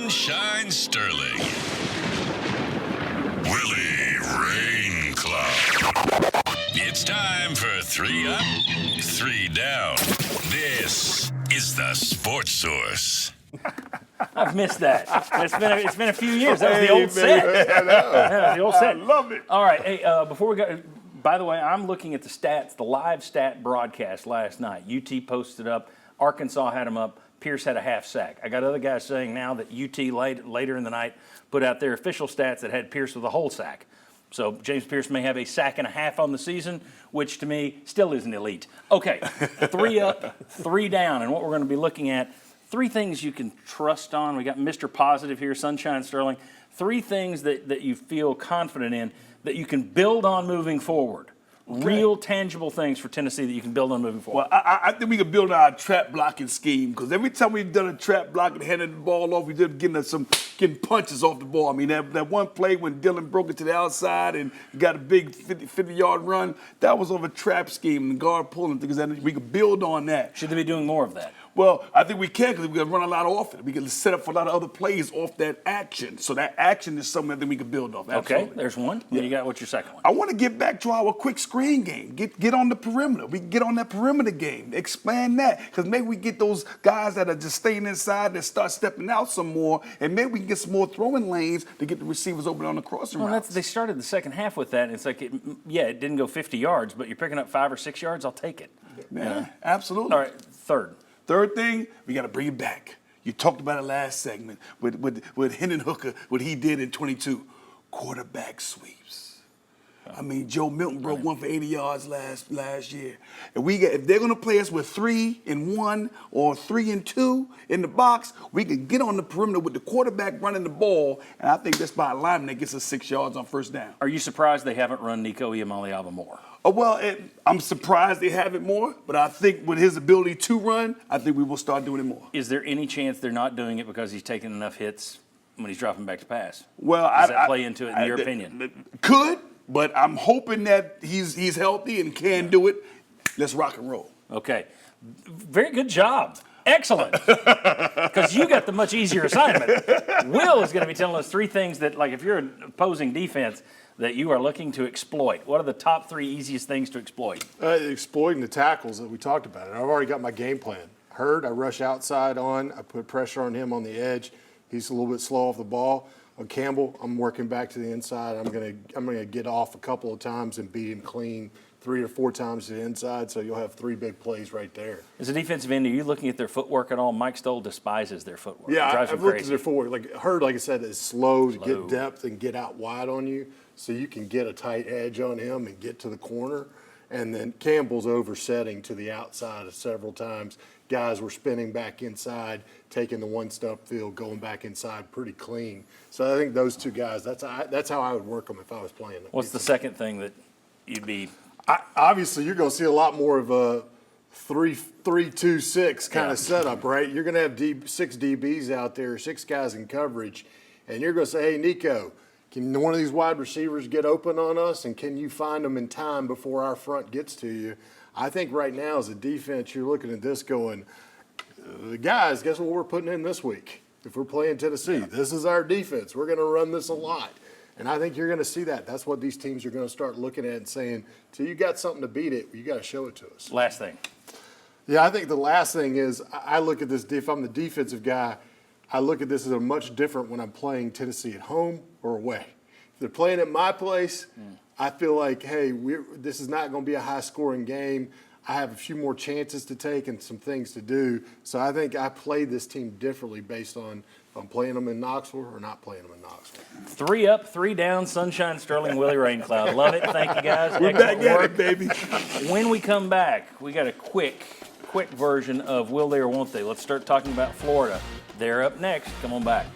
Sunshine Sterling. Willie Rain Club. It's time for 3 Up, 3 Down. This is the Sports Source. I've missed that. It's been a few years. That was the old set. I know. Yeah, the old set. I love it. All right. Hey, before we go, by the way, I'm looking at the stats, the live stat broadcast last night. UT posted up. Arkansas had them up. Pierce had a half sack. I got other guys saying now that UT later in the night put out their official stats that had Pierce with a whole sack. So James Pierce may have a sack and a half on the season, which to me still isn't elite. Okay, 3 up, 3 down, and what we're going to be looking at, 3 things you can trust on. We got Mr. Positive here, Sunshine Sterling. 3 things that you feel confident in that you can build on moving forward. Okay. Real tangible things for Tennessee that you can build on moving forward. Well, I think we can build our trap blocking scheme because every time we've done a trap block and handed the ball off, we did getting punches off the ball. I mean, that one play when Dylan broke it to the outside and got a big 50-yard run, that was of a trap scheme. The guard pulling because we could build on that. Should they be doing more of that? Well, I think we can because we can run a lot off it. We can set up for a lot of other plays off that action. So that action is something that we can build off. Absolutely. Okay, there's one. Yeah. What's your second one? I want to get back to our quick screen game. Get on the perimeter. We can get on that perimeter game. Expand that because maybe we get those guys that are just staying inside that start stepping out some more, and maybe we can get some more throwing lanes to get the receivers open on the crossing routes. They started the second half with that, and it's like, it didn't go 50 yards, but you're picking up 5 or 6 yards, I'll take it. Yeah, absolutely. All right, Third thing, we got to bring it back. You talked about it last segment with Hendon Hooker, what he did in 22. Quarterback sweeps. I mean, Joe Milton broke one for 80 yards last year. If they're going to play us with 3 and 1 or 3 and 2 in the box, we can get on the perimeter with the quarterback running the ball, and I think that's by a lineman that gets us 6 yards on first down. Are you surprised they haven't run Nico Iamaleava more? Well, I'm surprised they have it more, but I think with his ability to run, I think we will start doing it more. Is there any chance they're not doing it because he's taking enough hits when he's dropping back to pass? Well, Does that play into it in your opinion? Could, but I'm hoping that he's healthy and can do it. Let's rock and roll. Okay. Very good job. Excellent. Because you got the much easier assignment. Will is going to be telling us 3 things that, like, if you're an opposing defense, that you are looking to exploit. What are the top 3 easiest things to exploit? Exploiting the tackles that we talked about. And I've already got my game plan. Hurd, I rush outside on. I put pressure on him on the edge. He's a little bit slow off the ball. On Campbell, I'm working back to the inside. I'm gonna get off a couple of times and beat him clean 3 or 4 times to the inside, so you'll have 3 big plays right there. As a defensive end, are you looking at their footwork at all? Mike Stoll despises their footwork. Yeah, I've looked at their footwork. Like Hurd, like I said, is slow to get depth and get out wide on you, so you can get a tight edge on him and get to the corner. And then Campbell's oversetting to the outside several times. Guys were spinning back inside, taking the one-step field, going back inside pretty clean. So I think those 2 guys, that's how I would work them if I was playing them. What's the second thing that you'd be? Obviously, you're going to see a lot more of a 3-2-6 kind of setup, right? You're going to have 6 DBs out there, 6 guys in coverage, and you're going to say, hey, Nico, can one of these wide receivers get open on us, and can you find them in time before our front gets to you? I think right now as a defense, you're looking at this going, guys, guess what we're putting in this week? If we're playing Tennessee, this is our defense. We're going to run this a lot. And I think you're going to see that. That's what these teams are going to start looking at and saying, till you got something to beat it, you got to show it to us. Last thing. Yeah, I think the last thing is I look at this, if I'm the defensive guy, I look at this as a much different when I'm playing Tennessee at home or away. If they're playing at my place, I feel like, hey, this is not going to be a high-scoring game. I have a few more chances to take and some things to do. So I think I play this team differently based on if I'm playing them in Knoxville or not playing them in Knoxville. 3 up, 3 down, Sunshine Sterling, Willie Raincloud. Love it. Thank you, guys. We're back at it, baby. When we come back, we got a quick version of Will They or Won't They. Let's start talking about Florida. They're up next. Come on back.